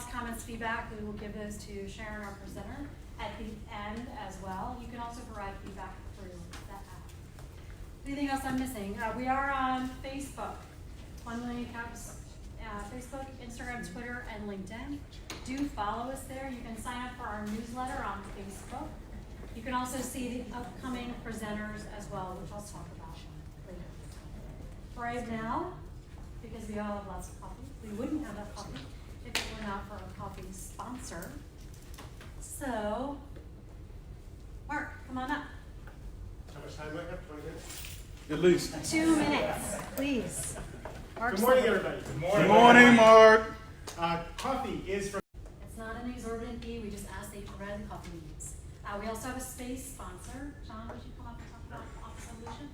thoughts, comments, feedback, we will give those to Sharon, our presenter, at the end as well. You can also provide feedback through that app. Anything else I'm missing? We are on Facebook, 1 Million Cups, Facebook, Instagram, Twitter, and LinkedIn. Do follow us there. You can sign up for our newsletter on Facebook. You can also see the upcoming presenters as well, which I'll talk about later. Right now, because we all have lots of coffee, we wouldn't have that coffee if it were not for a coffee sponsor. So, Mark, come on up. How much time do I have? 20 minutes? At least. 2 minutes, please. Mark's Good morning, the- everybody. Good morning, Mark. Coffee is from. It's not an exorbitant fee, we just ask that you provide the coffee needs. We also have a space sponsor. John, would you come up and talk about Office Solution?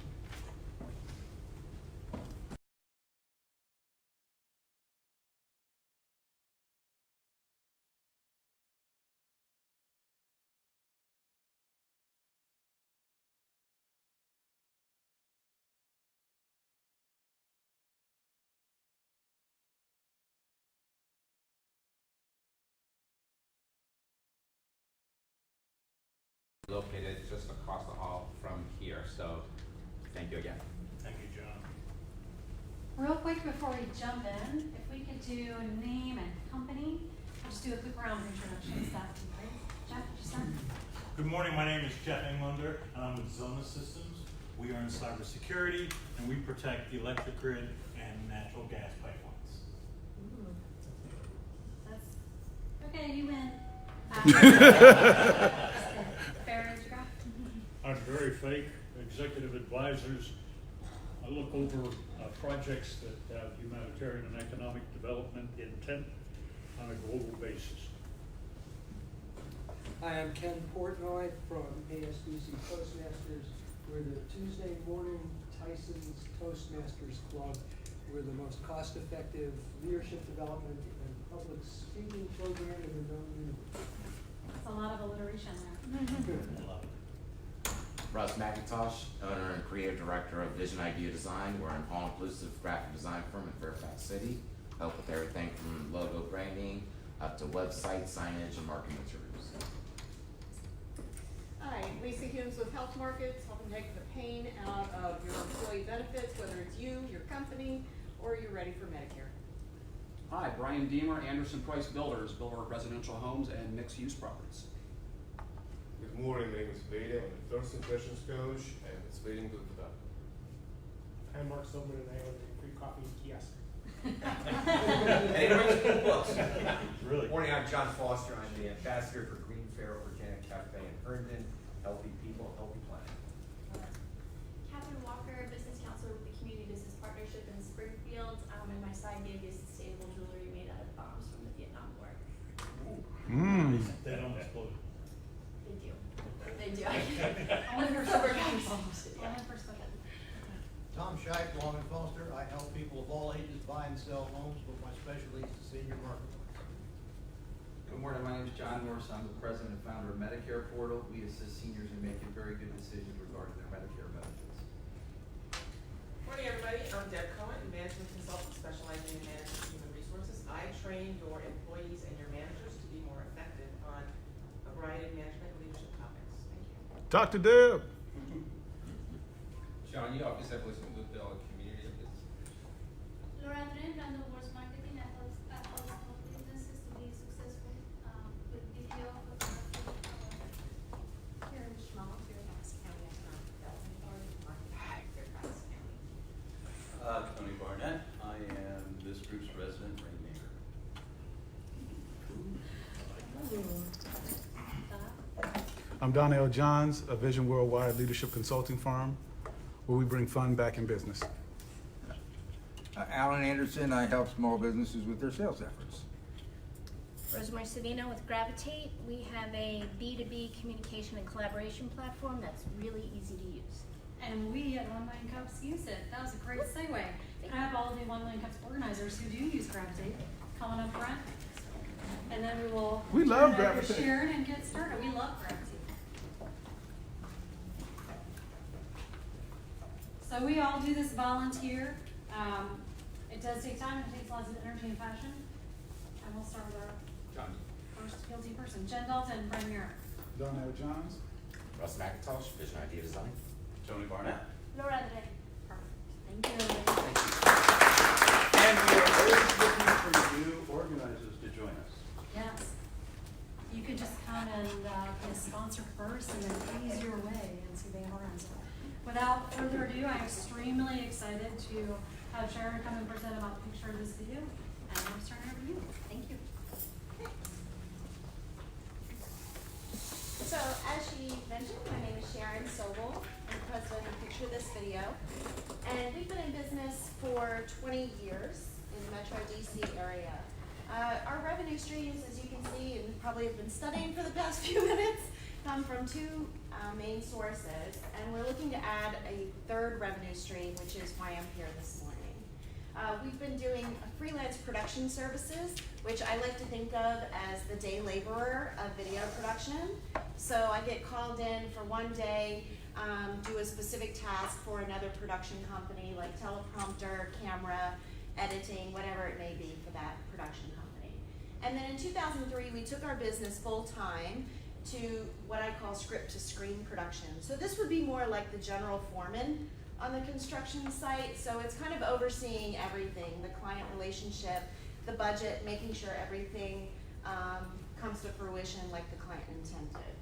Located just across the hall from here, so thank you again. Thank you, John. Real quick before we jump in, if we could do a name and company, I'll just do a quick round of introductions, that would be great. Jeff, would you start? Good morning, my name is Jeff Englander, and I'm with Zona Systems. We are in cybersecurity, and we protect the electric grid and natural gas pipelines. Ooh. That's, okay, you win. Barry, you go. I'm Barry Fake, Executive Advisors. I look over projects that have humanitarian and economic development intent on a global basis. Hi, I'm Ken Portnoy from ASBC Toastmasters. We're the Tuesday morning Tyson's Toastmasters Club. We're the most cost-effective leadership development and public speaking program in the known universe. That's a lot of alliteration there. I love it. Russ McIntosh, owner and creative director of Vision Idea Design. We're an all-inclusive graphic design firm in Fairfax City. Help with everything from logo branding up to website signage and marketing materials. Hi, Lisa Humes with Health Markets, helping take the pain out of your employee benefits, whether it's you, your company, or you're ready for Medicare. Hi, Brian Deemer, Anderson Price Builders, builder of residential homes and mixed-use properties. Good morning, my name is Veda. I'm with Thurston Questions Coach, and it's waiting to develop. I'm Mark Silverman, and I own a free coffee kiosk. Really? Morning, I'm John Foster. I'm the ambassador for Green Fair Organic Cafe in Herndon. Healthy people, healthy planet. Catherine Walker, business counselor with the Community Business Partnership in Springfield, and my side gig is sustainable jewelry made out of bombs from the Vietnam War. They don't explode. They do. They do. Only for Sober special guys. occasions. Only for special. Tom Scheib, Long and Foster. I help people of all ages buy and sell homes, but my specialty is the senior marketplace. Good morning, my name is John Morris. I'm the president and founder of Medicare Portal. We assist seniors in making very good decisions regarding their Medicare benefits. Morning, everybody. I'm Deb Cohen, management consultant specializing in managing human resources. I train your employees and your managers to be more effective on a variety of management and leadership topics. Thank you. Dr. Deb. Sean, you obviously have listened with the community of this. Laura Trent, run the Wars Marketing and helps businesses to be successful with BPO, Here in Schmaltz, Fairfax County Economic Development Authority, marketing, Fairfax County. Tony Barnett. I am this group's resident rainmaker. I'm Donnell Johns, a Vision Worldwide leadership consulting firm, where we bring fun back in business. Alan Anderson, I help small businesses with their sales efforts. Rosemary Savino with Gravitate. We have a B2B communication and collaboration platform that's really easy to use. And we at 1 Million Cups use it. That was a great segue. I have all the 1 Million Cups organizers who do use Gravitate coming up front. And then we love turn it over to Gravitate. Sharon and get started. We love Gravitate. So we all do this volunteer. It does take time. It takes lots of energy and passion. And we'll start with our John. First guilty person, Jen Dalton, Brent Muir. Donnell Johns. Russ McIntosh, Vision Idea Design. Tony Barnett. Laura Andre. Perfect, thank you. And we are always looking for new organizers to join us. Yes. You could just come and be a sponsor first and then ease your way into being an organizer. Without further ado, I'm extremely excited to have Sharon come and present about the picture of this video. And I'm starting over you. Thank you. So, as she mentioned, my name is Sharon Sobel. I'm the president of Picture This Video. And we've been in business for 20 years in the Metro DC area. Our revenue streams, as you can see, and probably have been studying for the past few minutes, come from two main sources. And we're looking to add a third revenue stream, which is why I'm here this morning. We've been doing freelance production services, which I like to think of as the day laborer of video production. So I get called in for one day, do a specific task for another production company, like teleprompter, camera, editing, whatever it may be for that production company. And then in 2003, we took our business full time to what I call script to screen production. So this would be more like the general foreman on the construction site. So it's kind of overseeing everything, the client relationship, the budget, making sure everything comes to fruition like the client intended.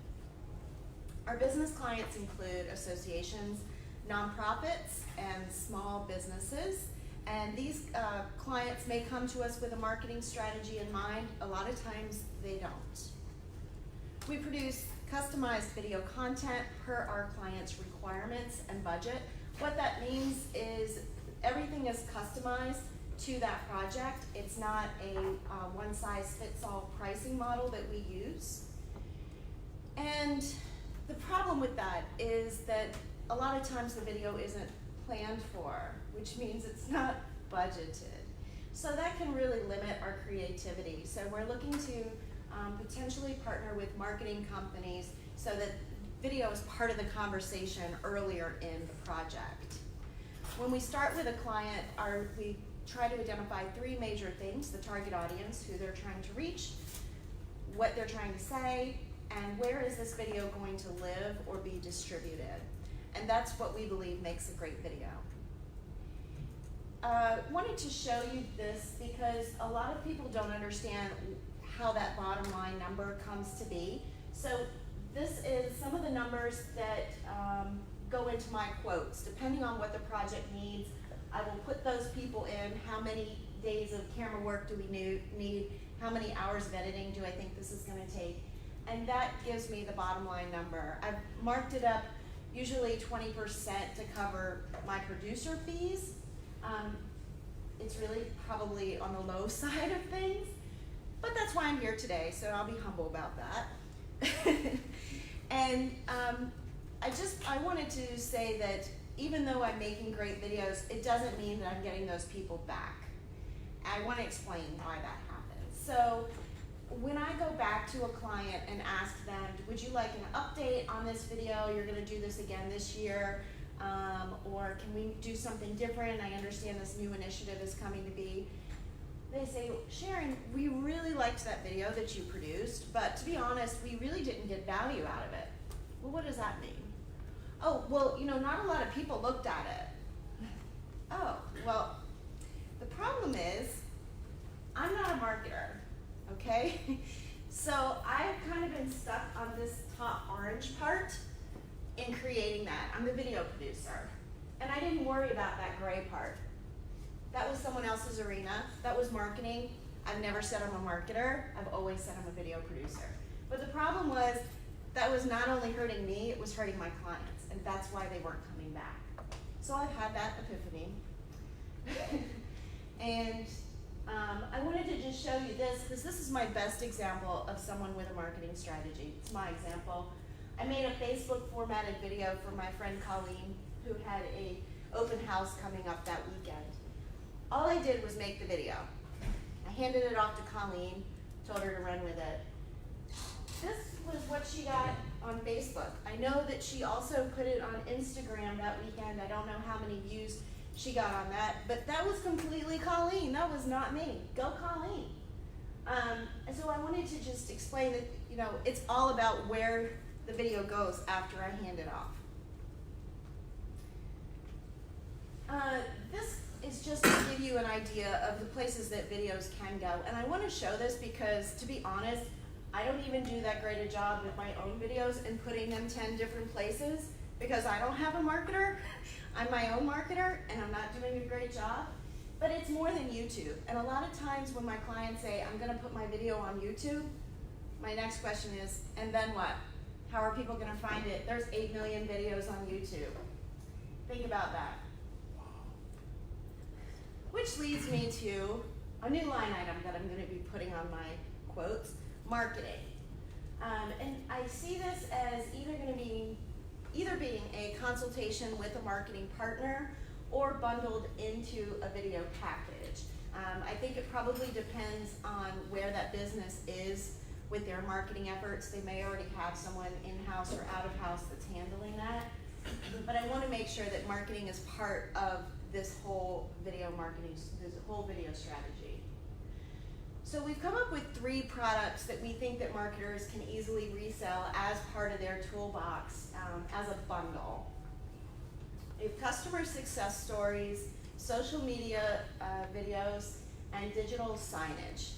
Our business clients include associations, nonprofits, and small businesses. And these clients may come to us with a marketing strategy in mind. A lot of times they don't. We produce customized video content per our clients' requirements and budget. What that means is everything is customized to that project. It's not a one-size-fits-all pricing model that we use. And the problem with that is that a lot of times the video isn't planned for, which means it's not budgeted. So that can really limit our creativity. So we're looking to potentially partner with marketing companies so that video is part of the conversation earlier in the project. When we start with a client, we try to identify three major things: the target audience, who they're trying to reach, what they're trying to say, and where is this video going to live or be distributed. And that's what we believe makes a great video. Wanted to show you this because a lot of people don't understand how that bottom line number comes to be. So this is some of the numbers that go into my quotes. Depending on what the project needs, I will put those people in. How many days of camera work do we need? How many hours of editing do I think this is going to take? And that gives me the bottom line number. I've marked it up usually 20% to cover my producer fees. It's really probably on the low side of things, but that's why I'm here today, so I'll be humble about that. And I wanted to say that even though I'm making great videos, it doesn't mean that I'm getting those people back. I want to explain why that happens. So when I go back to a client and ask them, would you like an update on this video? You're going to do this again this year. Or can we do something different? I understand this new initiative is coming to be. They say, Sharon, we really liked that video that you produced, but to be honest, we really didn't get value out of it. Well, what does that mean? Oh, well, not a lot of people looked at it. Oh, well, the problem is, I'm not a marketer, okay? So I've kind of been stuck on this top orange part in creating that. I'm the video producer. And I didn't worry about that gray part. That was someone else's arena. That was marketing. I've never said I'm a marketer. I've always said I'm a video producer. But the problem was that was not only hurting me, it was hurting my clients. And that's why they weren't coming back. So I've had that epiphany. And I wanted to just show you this because this is my best example of someone with a marketing strategy. It's my example. I made a Facebook formatted video for my friend Colleen, who had a open house coming up that weekend. All I did was make the video. I handed it off to Colleen, told her to run with it. This was what she got on Facebook. I know that she also put it on Instagram that weekend. I don't know how many views she got on that, but that was completely Colleen. That was not me. Go Colleen. And so I wanted wanted to just explain that, you know, it's all about where the video goes after I hand it off. This is just to give you an idea of the places that videos can go. And I want to show this because, to be honest, I don't even do that great a job with my own videos and putting them 10 different places because I don't have a marketer. I'm my own marketer and I'm not doing a great job. But it's more than YouTube. And a lot of times when my clients say, I'm going to put my video on YouTube, my next question is, and then what? How are people going to find it? There's 8 million videos on YouTube. Think about that. Which leads me to a new line item that I'm going to be putting on my quotes, marketing. And I see this as either being a consultation with a marketing partner or bundled into a video package. I think it probably depends on where that business is with their marketing efforts. They may already have someone in-house or out-of-house that's handling that. But I want to make sure that marketing is part of this whole video marketing, this whole video strategy. So we've come up with 3 products that we think that marketers can easily resell as part of their toolbox as a bundle. We have customer success stories, social media videos, and digital signage.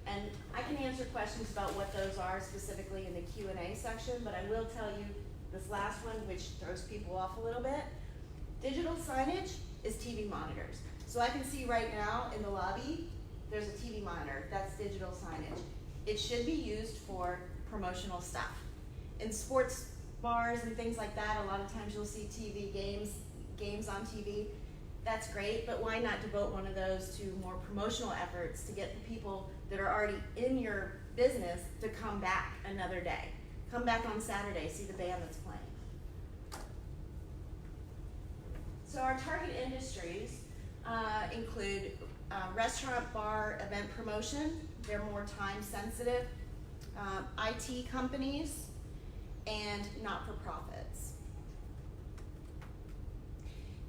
And I can answer questions about what those are specifically in the Q&A section, but I will tell you this last one, which throws people off a little bit. Digital signage is TV monitors. So I can see right now in the lobby, there's a TV monitor. That's digital signage. It should be used for promotional stuff. In sports bars and things like that, a lot of times you'll see TV games on TV. That's great, but why not devote one of those to more promotional efforts to get the people that are already in your business to come back another day. Come back on Saturday, see the band that's playing. So our target industries include restaurant, bar, event promotion. They're more time sensitive. IT companies and not-for-profits.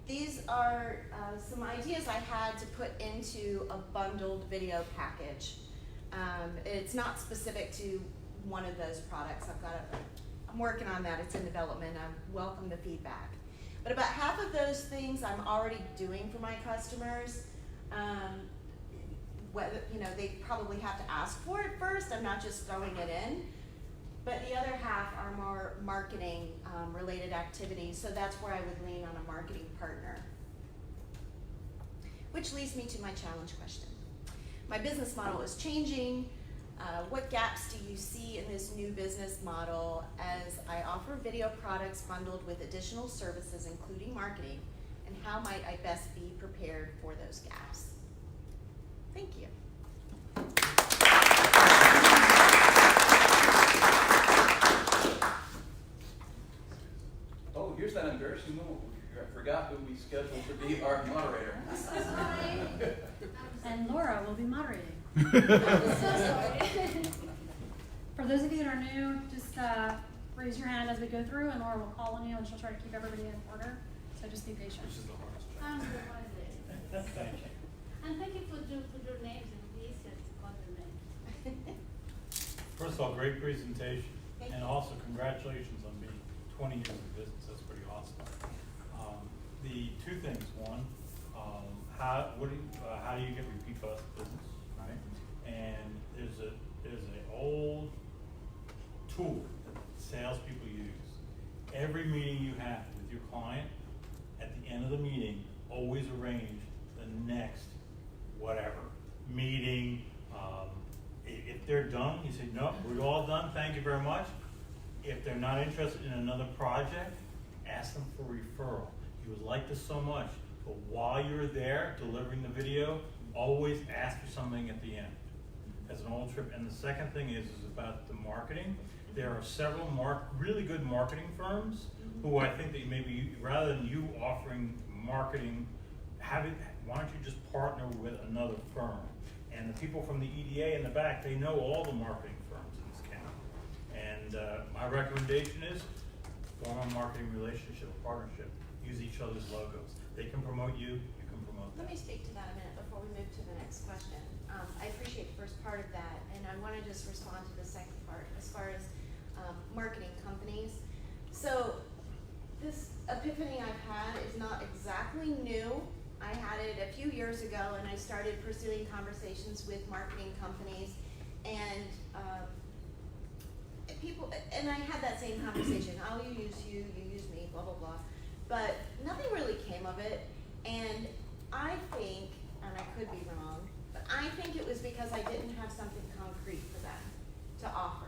These are some ideas I had to put into a bundled video package. It's not specific to one of those products. I'm working on that. It's in development. I welcome the feedback. But about half of those things I'm already doing for my customers. Whether, you know, they probably have to ask for it first. I'm not just throwing it in. But the other half are more marketing related activities. So that's where I would lean on a marketing partner. Which leads me to my challenge question. My business model is changing. What gaps do you see in this new business model as I offer video products bundled with additional services, including marketing, and how might I best be prepared for those gaps? Thank you. Oh, here's that embarrassing moment. I forgot who we scheduled to be our moderator. And Laura will be moderating. For those of you that are new, just raise your hand as we go through, and Laura will call on you, and she'll try to keep everybody in order. So just be patient. This is the hardest job. I'm the one there. Thank you. And thank you for your names and please call your name. First of all, great presentation, Thank and you. also congratulations on being 20 years in business. That's pretty awesome. The 2 things. One, how do you get repeat business, right? And there's an old tool that salespeople use. Every meeting you have with your client, at the end of the meeting, always arrange the next whatever meeting. If they're done, you say, no, we're all done, thank you very much. If they're not interested in another project, ask them for referral. You would like this so much, but while you're there delivering the video, always ask for something at the end as an old trip. And the second thing is about the marketing. There are several really good marketing firms who I think that maybe rather than you offering marketing, why don't you just partner with another firm? And the people from the EDA in the back, they know all the marketing firms in this county. And my recommendation is form a marketing relationship, partnership. Use each other's logos. They can promote you, you can promote them. Let me speak to that a minute before we move to the next question. I appreciate the first part of that, and I want to just respond to the second part as far as marketing companies. So this epiphany I've had is not exactly new. I had it a few years ago, and I started pursuing conversations with marketing companies, and people, and I had that same conversation. Oh, you use me, blah blah blah. But nothing really came of it, and I think, and I could be wrong, but I think it was because I didn't have something concrete for them to offer.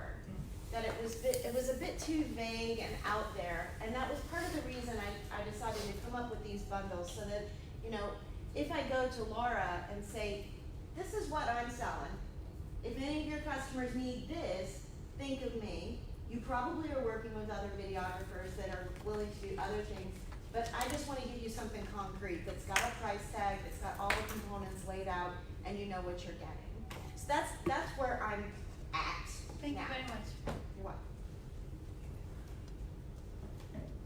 That it was a bit too vague and out there, and that was part of the reason I decided to come up with these bundles, so that, you know, if I go to Laura and say, this is what I'm selling, if any of your customers need this, think of me. You probably are working with other videographers that are willing to do other things, but I just want to give you something concrete that's got a price tag, that's got all the components laid out, and you know what you're getting. So that's where I'm at. Thank you very much. You're welcome.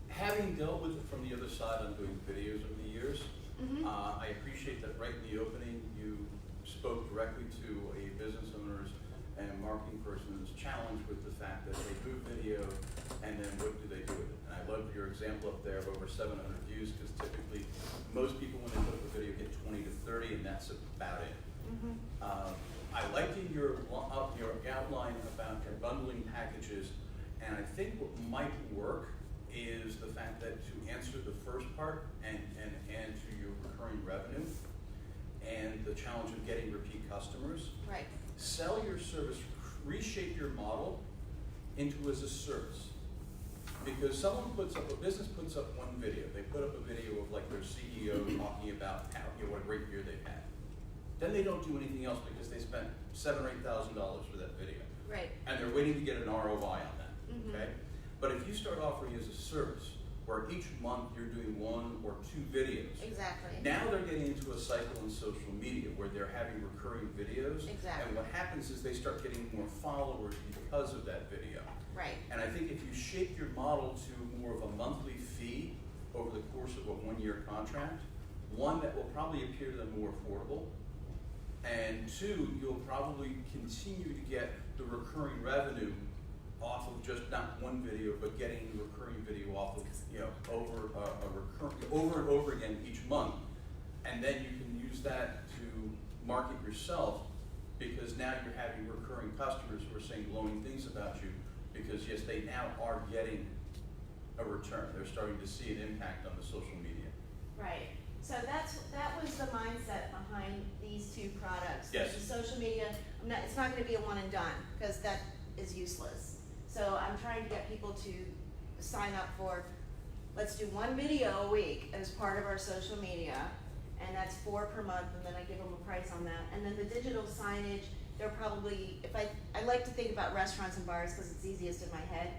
Having dealt with it from the other side on doing videos over the years, I appreciate that right in the opening you spoke directly to a business owner's and marketing person's challenge with the fact that they do video and then what do they do with it. And I love your example up there of over 700 views, because typically most people when they put up a video get 20 to 30 and that's about it. I liked your outline about your bundling packages, and I think what might work is the fact that to answer the first part and to your recurring revenue and the challenge of getting repeat customers. Right. Sell your service, reshape your model into as a service. Because someone a business puts up one video. They put up a video of like their CEO talking about how, what a great year they've had. Then they don't do anything else because they spent $7,000 or $8,000 for that video. Right. And they're waiting to get an ROI on that, okay? But if you start offering as a service, where each month you're doing 1 or 2 videos. Exactly. Now they're getting into a cycle in social media where they're having recurring videos. Exactly. And what happens is they start getting more followers because of that video. Right. And I think if you shape your model to more of a monthly fee over the course of a 1-year contract, one, that will probably appear to them more affordable, and 2, you'll probably continue to get the recurring revenue off of just not one video, but getting the recurring video off of, over and over again each month. And then you can use that to market yourself, because now you're having recurring customers who are saying glowing things about you, because yes, they now are getting a return. They're starting to see an impact on the social media. Right. So that was the mindset behind these 2 products. Yes. The social media, it's not going to be a one and done, because that is useless. So I'm trying to get people to sign up for, let's do 1 video a week as part of our social media, and that's 4 per month, and then I give them a price on that. And then the digital signage, they're probably, I like to think about restaurants and bars because it's easiest in my head.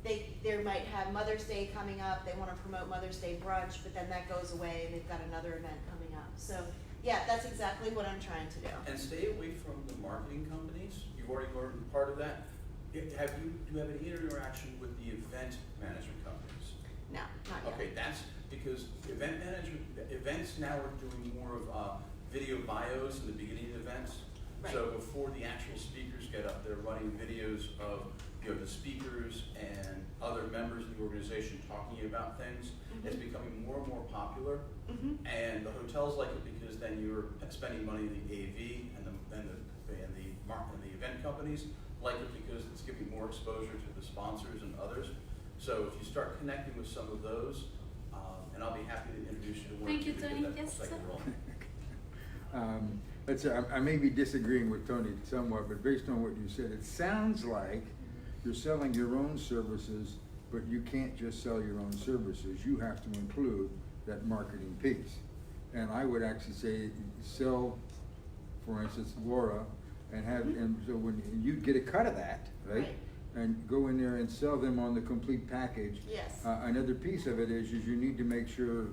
They might have Mother's Day coming up, they want to promote Mother's Day brunch, but then that goes away and they've got another event coming up. So yeah, that's exactly what I'm trying to do. And stay away from the marketing companies. You've already learned part of that. Do you have any interaction with the event management companies? No, not yet. Okay, that's because events now are doing more of video bios in the beginning of events. Right. So before the actual speakers get up, they're running videos of the speakers and other members of the organization talking about things. It's becoming more and more popular, and the hotels like it because then you're spending money in the AV and the event companies like it because it's giving more exposure to the sponsors and others. So if you start connecting with some of those, and I'll be happy to introduce you to one. Thank you, Tony. That Yes, second sir. role. Let's say, I may be disagreeing with Tony somewhat, but based on what you said, it sounds like you're selling your own services, but you can't just sell your own services. You have to include that marketing piece. And I would actually say sell, for instance, Laura, and so when you get a cut of that, right? And go in there and sell them on the complete package. Yes. Another piece of it is you need to make sure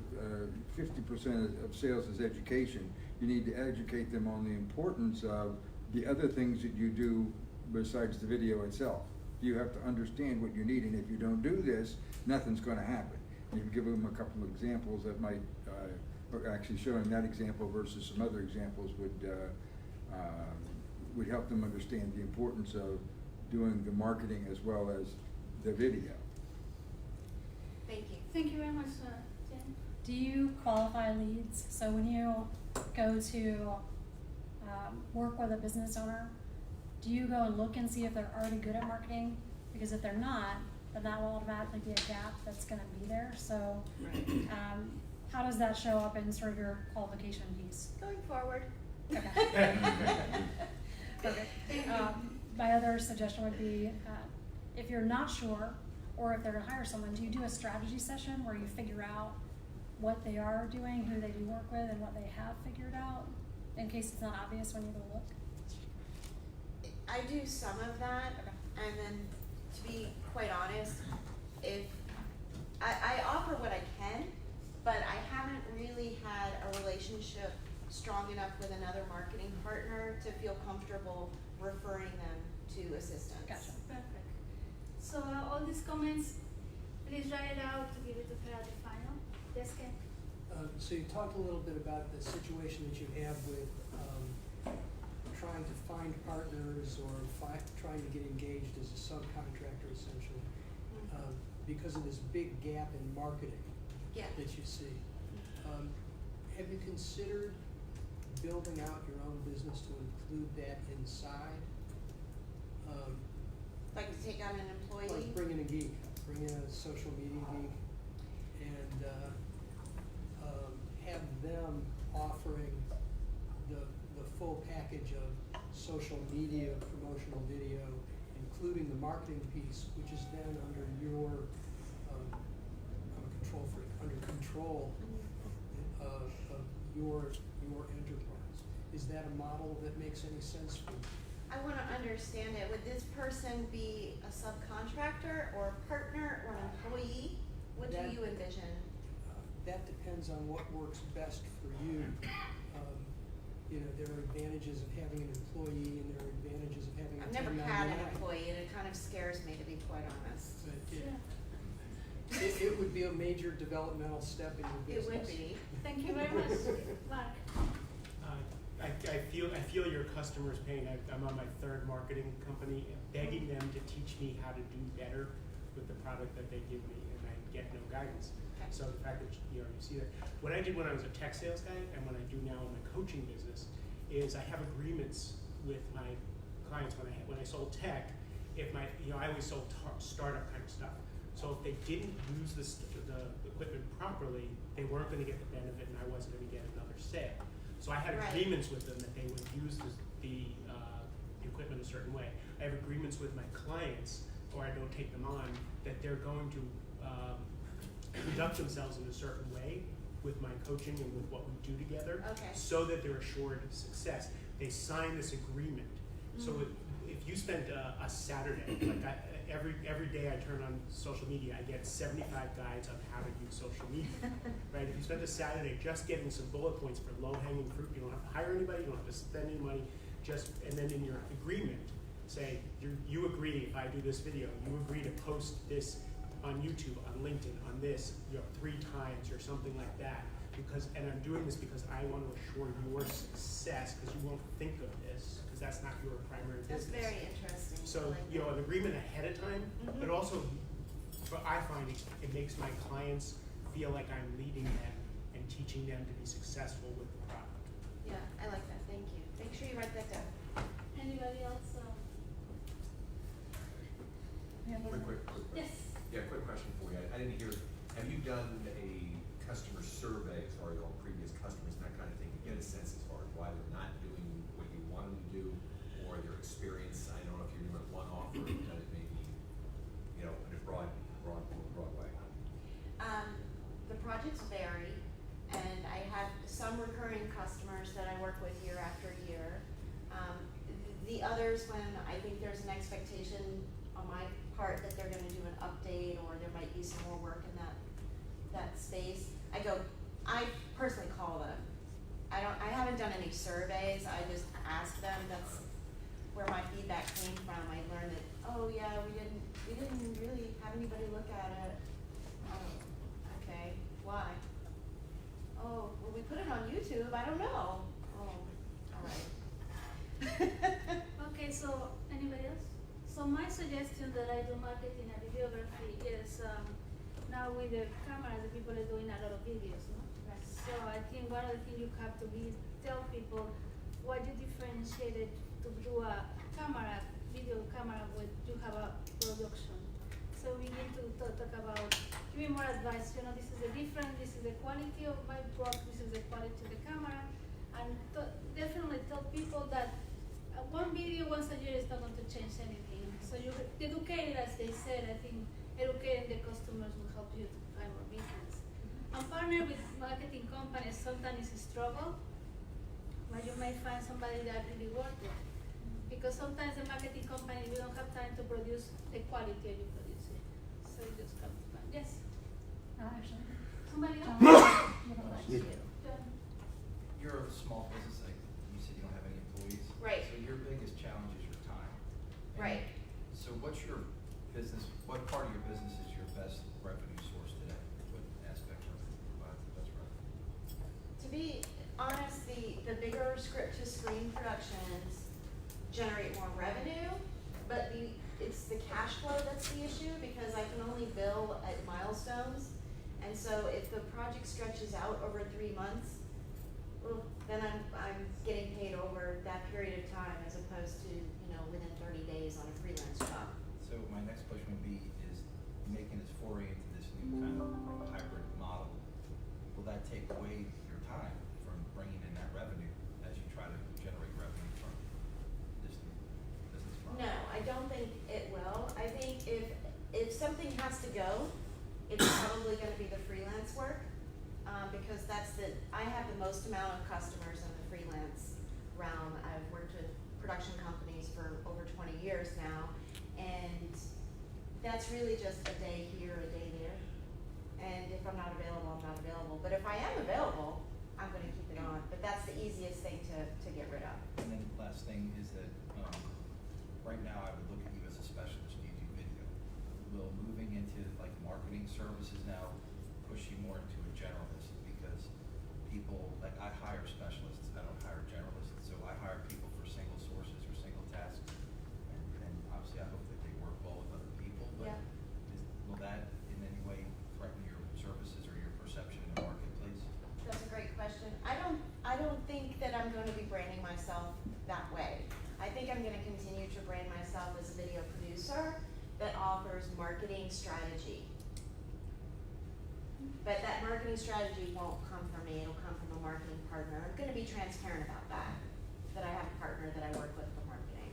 50% of sales is education. You need to educate them on the importance of the other things that you do besides the video itself. You have to understand what you need, and if you don't do this, nothing's going to happen. And you give them a couple of examples that might, would help them understand the importance of doing the marketing as well as the video. Thank you. Thank you very much, Jen. Do you qualify leads? So when you go to work with a business owner, do you go and look and see if they're already good at marketing? Because if they're not, then that will automatically be a gap that's gonna be there. So how does that show up in sort of your qualification piece? Going forward. Okay. Perfect. My other suggestion would be, if you're not sure, or if they're gonna hire someone, do you do a strategy session where you figure out what they are doing, who they do work with, and what they have figured out, in case it's not obvious when you go look? I do some of that, and then to be quite honest, if I offer what I can, but I haven't really had a relationship strong enough with another marketing partner to feel comfortable referring them to assistants. Gotcha. Perfect. So all these comments, please write it out to give it to Farah the final. Yes, Ken? So you talked a little bit about the situation that you have with trying to find partners or trying to get engaged as a subcontractor, essentially, because of this big gap in marketing that you see. Have you considered building out your own business to include that inside? Like to take on an employee? Like bring in a geek, bring in a social media geek, and have them offering the full package of social media, promotional video, including the marketing piece, which is then under your, I'm a control freak, under control of your enterprise. Is that a model that makes any sense for you? I want to understand it. Would this person be a subcontractor or a partner or an employee? What do you envision? That depends on what works best for you. You know, there are advantages of having an employee and there are advantages of having a I've never 1099. had an employee and it kind of scares me, to be quite honest. But it would be a major developmental step in your business. It would be. Thank you very much, Mark. I feel your customer's pain. I'm on my third marketing company, begging them to teach me how to do better with the product that they give me, and I get no guidance. So the fact that you see that, what I did when I was a tech sales guy, and what I do now in my coaching business, is I have agreements with my clients when I sold tech. If I always sold startup kind of stuff. So if they didn't use the equipment properly, they weren't going to get the benefit, and I wasn't going to get another sale. So I had agreements with them that they would use the equipment a certain way. I have agreements with my clients, or I don't take them on, that they're going to conduct themselves in a certain way with my coaching and with what we do together, so that they're assured of success. They sign this agreement. So if you spend a Saturday, like every day I turn on social media, I get 75 guides on how to use social media, right? If you spend a Saturday just getting some bullet points for low-hanging fruit, you don't have to hire anybody, you don't have to spend any money, and then in your agreement, say, you agree if I do this video, you agree to post this on YouTube, on LinkedIn, on this, 3 times or something like that. And I'm doing this because I want to assure your success, because you won't think of this, because that's not your primary business. That's very interesting. So, an agreement ahead of time, but also, I find it makes my clients feel like I'm leading them and teaching them to be successful with the product. Yeah, I like that. Thank you. Make sure you write that down. Anybody else? Quick question. Yes. Yeah, quick question for you. I didn't hear, have you done a customer survey as far as all previous customers and that kind of thing to get a sense as far as why they're not doing what you want them to do, or their experience? I don't know if you're doing one offer that it may be, in a broad way. The projects vary, and I have some recurring customers that I work with year after year. The others, when I think there's an expectation on my part that they're going to do an update or there might be some more work in that space, I personally call them. I haven't done any surveys. I just ask them. That's where my feedback came from. I learned that, oh yeah, we didn't really have anybody look at it. Oh, okay, why? Oh, well, we put it on YouTube. I don't know. Oh, all right. my suggestion that I do marketing and videography is, now with the camera, the people are doing a lot of videos, no? Right. So I think one of the things you have to be, tell people what you differentiated to do a camera, video camera with, you have a production. So we need to talk about, give me more advice, you know, this is the difference, this is the quality of my work, this is the quality of the camera. And definitely tell people that one video once a year is not going to change anything. So you educate, as they said, I think educating the customers will help you to find more business. And partner with marketing companies sometimes is a struggle, but you may find somebody that really worth it. Because sometimes the marketing company, we don't have time to produce the quality you produce it. So you just come to find, yes? Actually. Somebody else? John. You're a small business, like you said you don't have any employees. Right. So your biggest challenge is your time. And Right. So what's your business, what part of your business is your best revenue source today? What aspect of it provides the best revenue? To be honest, the bigger script-to-screen productions generate more revenue, but it's the cash flow that's the issue, because I can only bill at milestones. And so if the project stretches out over 3 months, well, then I'm getting paid over that period of time as opposed to, within 30 days on a freelance job. So my next question would be, is making this foray into this new kind of hybrid model, will that take away your time from bringing in that revenue as you try to generate revenue from this new business model? No, I don't think it will. I think if something has to go, it's probably gonna be the freelance work, because I have the most amount of customers in the freelance realm. I've worked with production companies for over 20 years now, and that's really just a day here, a day there. And if I'm not available, I'm not available. But if I am available, I'm gonna keep it on. But that's the easiest thing to get rid of. And then last thing is that, right now I would look at you as a specialist, you do video. Will moving into like marketing services now push you more into a generalist? Because people, like I hire specialists, I don't hire generalists, so I hire people for single sources or single tasks. And obviously I hope that they work well with other people, but Yeah. Will that in any way threaten your services or your perception in the marketplace? That's a great question. I don't think that I'm going to be branding myself that way. I think I'm going to continue to brand myself as a video producer that offers marketing strategy. But that marketing strategy won't come from me, it'll come from a marketing partner. I'm going to be transparent about that I have a partner that I work with for marketing.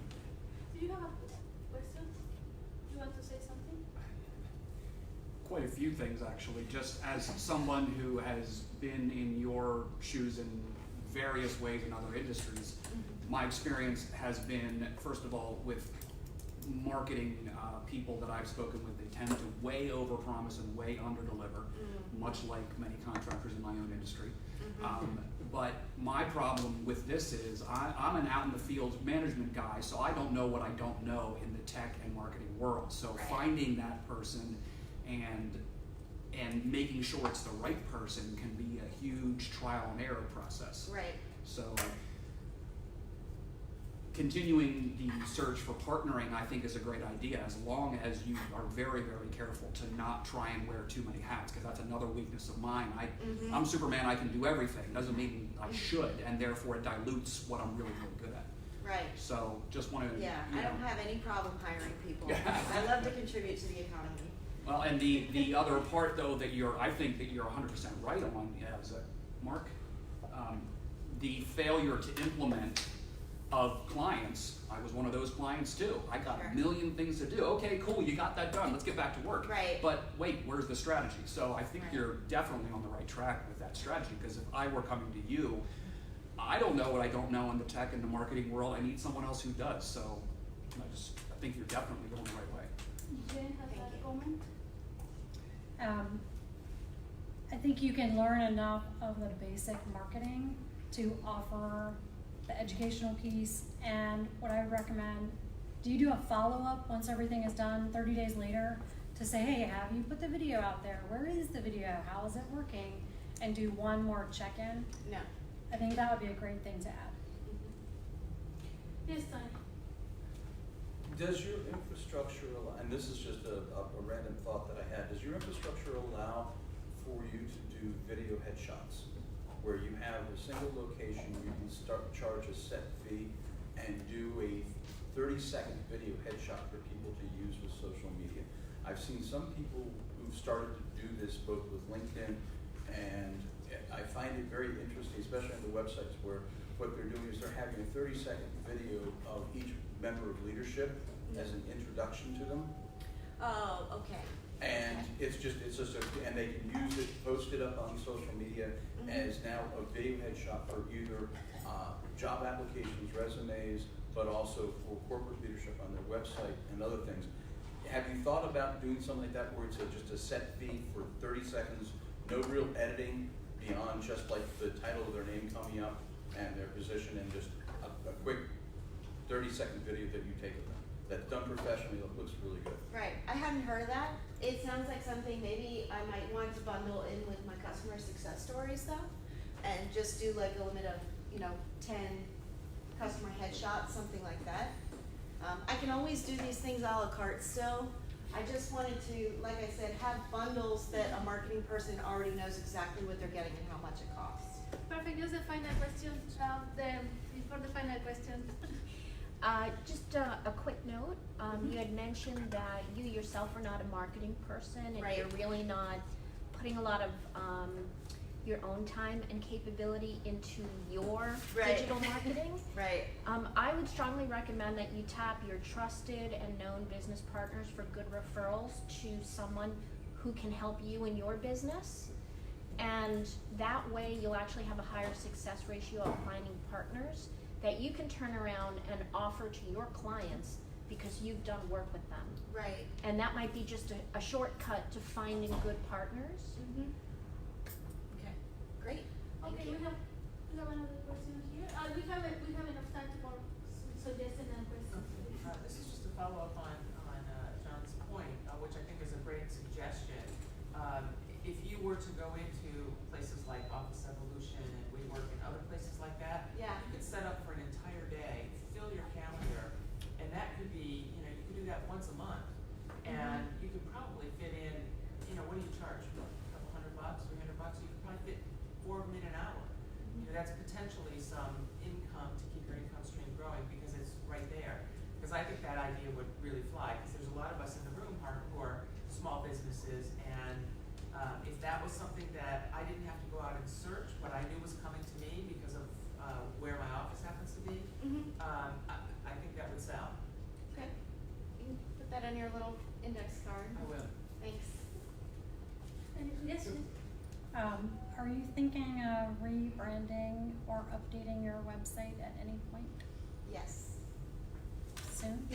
Do you have a question? Do you want to say something? Quite a few things, actually. Just as someone who has been in your shoes in various ways in other industries, my experience has been, first of all, with marketing people that I've spoken with, they tend to way overpromise and way underdeliver, much like many contractors in my own industry. But my problem with this is I'm an out in the field management guy, so I don't know what I don't know in the tech and marketing world. So finding that person and making sure it's the right person can be a huge trial and error process. Right. So continuing the search for partnering, I think, is a great idea, as long as you are very, very careful to not try and wear too many hats, because that's another weakness of mine. I'm Superman, I can do everything. Doesn't mean I should, and therefore it dilutes what I'm really, really good at. Right. So just wanted to, Yeah, I don't have any problem hiring people. I love to contribute to the economy. Well, and the other part, though, that I think that you're 100% right on, is Mark, the failure to implement of clients. I was one of those clients too. I got a million things to do. Okay, cool, you got that done. Let's get back to work. Right. But wait, where's the strategy? So I think you're definitely on the right track with that strategy, because if I were coming to you, I don't know what I don't know in the tech and the marketing world. I need someone else who does. So I think you're definitely going the right way. Jen has a comment? I think you can learn enough of the basic marketing to offer the educational piece, and what I would recommend, do you do a follow-up once everything is done 30 days later to say, hey, have you put the video out there? Where is the video? How is it working? And do one more check-in? No. I think that would be a great thing to add. Yes, Tony. Does your infrastructure allow, and this is just a random thought that I had, does your infrastructure allow for you to do video headshots? Where you have a single location, you can charge a set fee and do a 30-second video headshot for people to use with social media. I've seen some people who've started to do this both with LinkedIn, and I find it very interesting, especially on the websites where what they're doing is they're having a 30-second video of each member of leadership as an introduction to them. Oh, okay. And it's just and they can use it, post it up on social media as now a video headshot for either job applications, resumes, but also for corporate leadership on their website and other things. Have you thought about doing something like that where it's just a set fee for 30 seconds, no real editing beyond just like the title of their name coming up and their position, and just a quick 30-second video that you take of them? That's done professionally, that looks really good. Right, I hadn't heard of that. It sounds like something maybe I might want to bundle in with my customer success stories though, and just do like a limit of, 10 customer headshots, something like that. I can always do these things a la carte still. I just wanted to, like I said, have bundles that a marketing person already knows exactly what they're getting and how much it costs. Perfect, just a final question, before the final question. Just a quick note, you had mentioned that you yourself are not a marketing person, and Right. you're really not putting a lot of your own time and capability into your Right. digital marketing. Right. I would strongly recommend that you tap your trusted and known business partners for good referrals to someone who can help you in your business. And that way you'll actually have a higher success ratio of finding partners that you can turn around and offer to your clients because you've done work with them. Right. And that might be just a shortcut to finding good partners. Mm-hmm. Okay, great. Thank Okay, you. we have another question here. We have enough time for suggestions and questions. This is just a follow-up on John's point, which I think is a great suggestion. If you were to go into places like Office Evolution and WeWork and other places like that, Yeah. you could set up for an entire day, fill your calendar, and that could be, you could do that once a month. And you could probably fit in, what do you charge? A couple $100, $300? You could probably fit 4 of them in an hour. That's potentially some income to keep your income stream growing because it's right there. Because I think that idea would really fly, because there's a lot of us in the room who are small businesses, and if that was something that I didn't have to go out and search, what I knew was coming to me because of where my office happens to be, I think that would sell. Okay. You can put that on your little index card. I will. Thanks. Yes, Are you thinking of rebranding or updating your website at any point Yes. soon?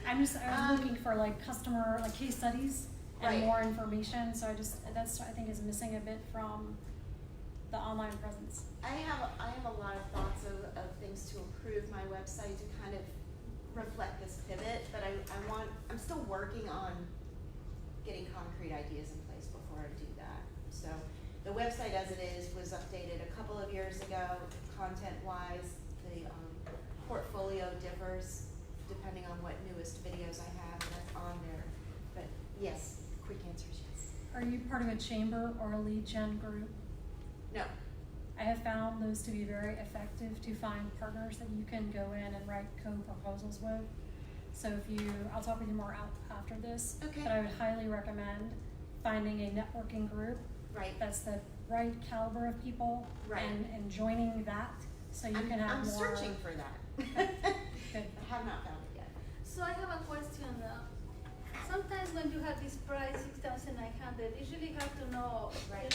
I was looking for customer, case studies and Right. more information, so that's I think is missing a bit from the online presence. I have a lot of thoughts of things to improve my website to kind of reflect this pivot, but I'm still working on getting concrete ideas in place before I do that. So the website as it is was updated a couple of years ago, content-wise. The portfolio differs depending on what newest videos I have, and that's on there. But yes, quick answer is yes. Are you part of a chamber or a lead gen group? No. I have found those to be very effective to find partners that you can go in and write co-proposals with. So I'll talk with you more after this. Okay. But I would highly recommend finding a networking group. Right. That's the right caliber of people. Right. And joining that so you can have I'm more. searching for that. Good. I have not found it yet. So I have a question. Sometimes when you have this price, 6,900, it's really hard to know, Right.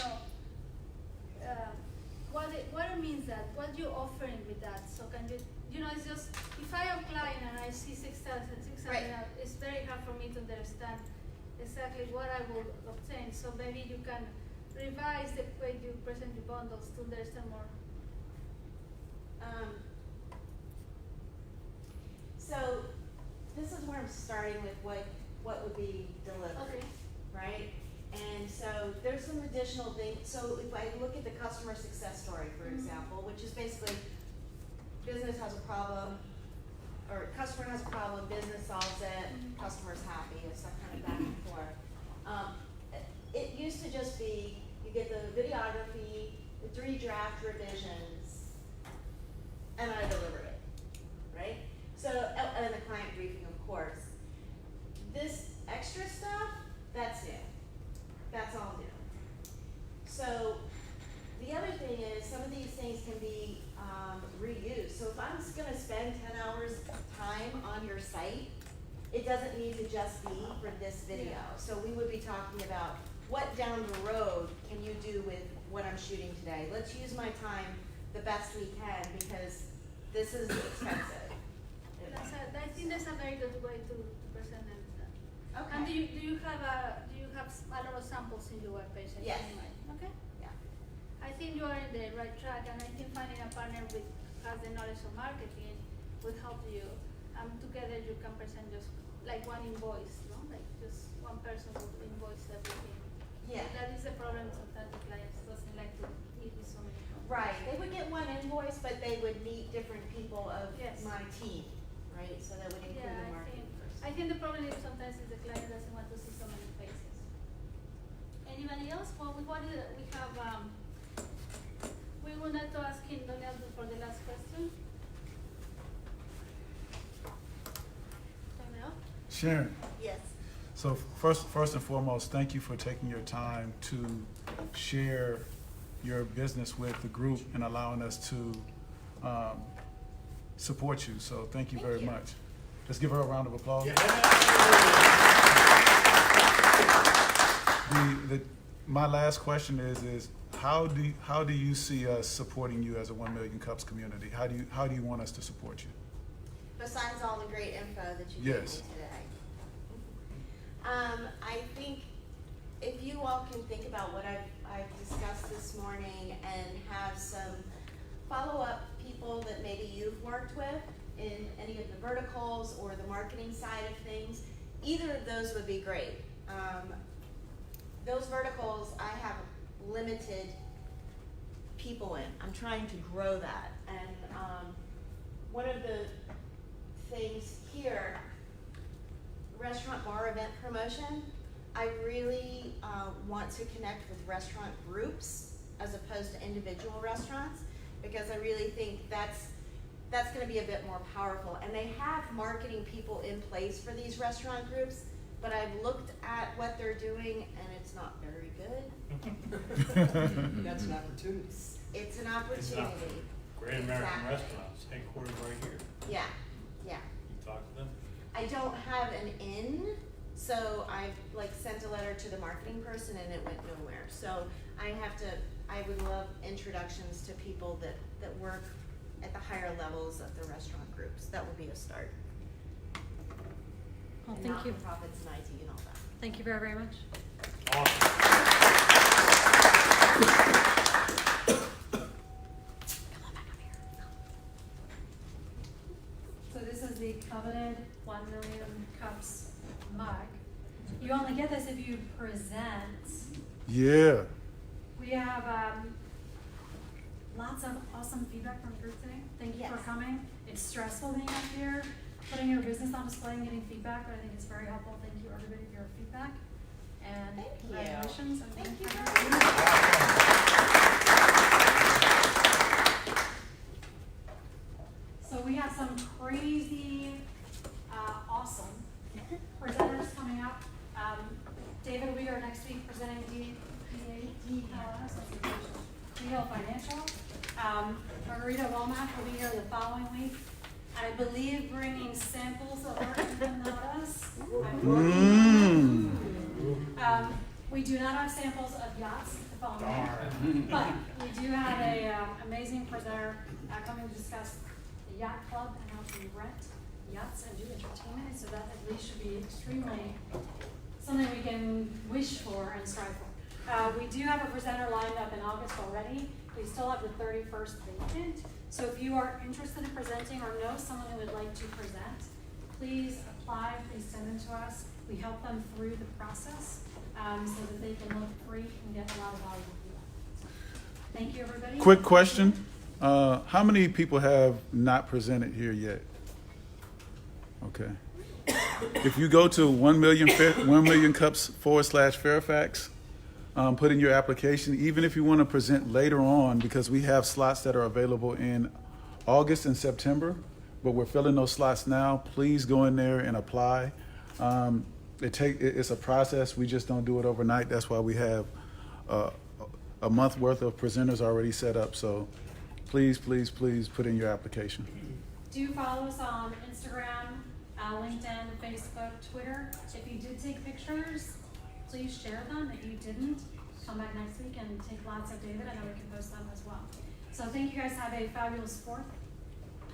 What it means that, what you're offering with that. So can you, it's just, if I am client and I see 6,600, Right. it's very hard for me to understand exactly what I will obtain. So maybe you can revise the way you present the bundles to understand more. So this is where I'm starting with what would be delivered, Okay. right? And so there's some additional things. So if I look at the customer success story, for example, which is basically business has a problem, or customer has a problem, business solves it, customer's happy, it's that kind of back and forth. It used to just be, you get the videography, the 3 draft revisions, and I deliver it, right? So, and the client briefing, of course. This extra stuff, that's new. That's all new. So, the other thing is, some of these things can be reused. So if I'm just gonna spend 10 hours time on your site, it doesn't need to just be for this video. So we would be talking about what down the road can you do with what I'm shooting today. Let's use my time the best we can because this is expensive. I think that's a very good way to present it. Okay. And do you have a lot of samples in your webpage? Yes. Anyway? Okay. Yeah. I think you are in the right track, and I think finding a partner with has the knowledge of marketing will help you. Together you can present just like one invoice, no? Like just one person will invoice everything. Yeah. That is the problem sometimes the clients doesn't like to meet with so many companies. Right. They would get one invoice, but they would meet different people of Yes. my team, right? So that would include the marketing person. I think the problem is sometimes is the client doesn't want to see so many faces. Anybody else? Well, we have, we would like to ask him Donald for the last question. Donald? Sharon. Yes. So first and foremost, thank you for taking your time to share your business with the group and allowing us to support you. So thank you very much. Let's give her a round of applause. My last question is how do you see us supporting you as a 1 Million Cups community? How do you want us to support you? Besides all the great info that you Yes. gave me today. I think if you all can think about what I've discussed this morning and have some follow-up people that maybe you've worked with in any of the verticals or the marketing side of things, either of those would be great. Those verticals, I have limited people in. I'm trying to grow that. And one of the things here, restaurant bar event promotion, I really want to connect with restaurant groups as opposed to individual restaurants, because I really think that's gonna be a bit more powerful. And they have marketing people in place for these restaurant groups, but I've looked at what they're doing and it's not very good. That's an opportunity. It's an opportunity. Great American Exactly. Restaurants, headquartered right here. Yeah, yeah. You talk to them? I don't have an in, so I sent a letter to the marketing person and it went nowhere. So I would love introductions to people that work at the higher levels of the restaurant groups. That would be a start. Well, And thank you. not-for-profits and IT and all that. Thank you very, very much. So this is the coveted 1 Million Cups mug. You only get this if you present. Yeah. We have lots of awesome feedback from the group today. Thank you for Yes. coming. It's stressful being up here, putting your business on display and getting feedback, but I think it's very helpful. Thank you everybody for your feedback. And Thank you. congratulations. And Thank you for very your- So we have some crazy, awesome presenters coming up. David, we are next week presenting DHL Financial. Margarita Womack will be here the following week. I believe bringing samples of our empanadas. We do not have samples of yachts at the following, but we do have a amazing presenter coming to discuss the yacht club and how to rent yachts and do entertainment. So that at least should be extremely something we can wish for and strive for. We do have a presenter lined up in August already. We still have the 31st vacant. So if you are interested in presenting or know someone who would like to present, please apply, please send them to us. We help them through the process so that they can look free and get a lot of value. Thank you, everybody. Quick question. How many people have not presented here yet? Okay. If you go to 1 million cups /Fairfax, put in your application, even if you want to present later on, because we have slots that are available in August and September, but we're filling those slots now. Please go in there and apply. It's a process. We just don't do it overnight. That's why we have a month worth of presenters already set up. So please, please, please put in your application. Do follow us on Instagram, LinkedIn, Facebook, Twitter. If you did take pictures, please share them. If you didn't, come back next week and take lots of David. I know we can post them as well. So thank you guys. Have a fabulous 4th.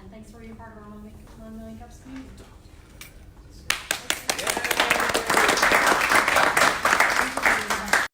And thanks for being part of our 1 Million Cups community.